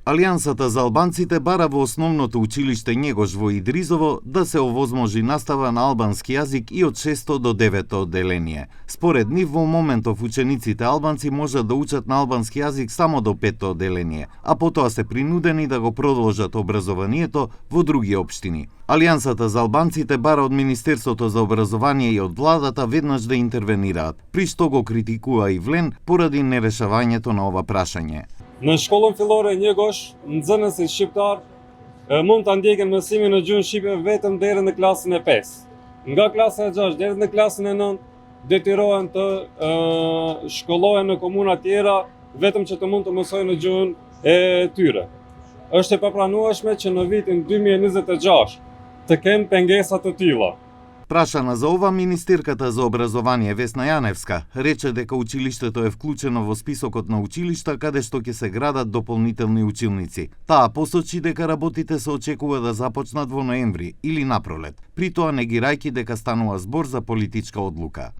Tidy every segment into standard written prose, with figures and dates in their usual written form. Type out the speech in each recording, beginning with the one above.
Алијансата за албанците бара во основното училиште Njegos во Идризово да се овозможи настава на албански јазик и од 6 до 9 одделение. Според нив во моментов учениците албанци можат да учат на албански јазик само до 5 одделение, а потоа се принудени да го продолжат образованието во други општини. Алијансата за албанците бара од Министерството за образование и од владата веднаш да интервенираат, при што го критикува и Влен поради нерешавањето на ова прашање. Në shkollën fillore Njegos, nxënësit shqiptar mund ta ndjekin mësimin në gjuhën shqipe vetëm deri në klasën e 5. Nga klasa e 6 deri në klasën e 9 detyrohen të shkollohen në komuna tjera vetëm që të mund të mësojnë në gjuhën e tyre. Është e papranueshme që në vitin 2026 të kenë pengesa të tilla. Прашана за ова, министерката за образование Весна Јаневска рече дека училиштето е вклучено во списокот на училишта каде што ќе се градат дополнителни училници. Таа посочи дека работите се очекува да започнат во ноември или напролет, при тоа негирајќи дека станува збор за политичка одлука.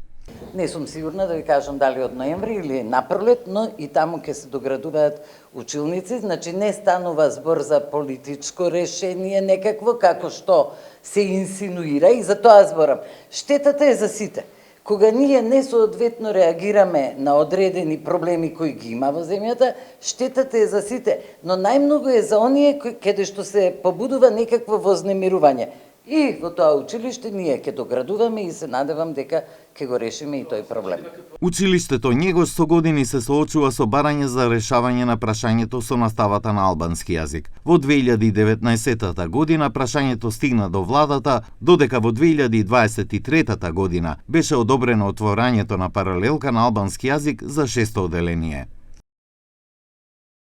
Не сум сигурна да ви кажам дали од ноември или напролет, но и таму ќе се доградуваат училници, значи не станува збор за политичко решение некакво, како што се инсинуира и за тоа зборам. Штетата е за сите. Кога ние несоодветно реагираме на одредени проблеми кои ги има во земјата, штетата е за сите, но најмногу е за оние каде што се побудува некакво вознемирување. И во тоа училиште ние ќе доградуваме и се надевам дека ќе го решиме и тој проблем. Училиштето Njegos со години се соочува со барање за решавање на прашањето со наставата на албански јазик. Во 2019 година прашањето стигна до владата, додека во 2023 година беше одобрено отворањето на паралелка на албански јазик за 6 одделение.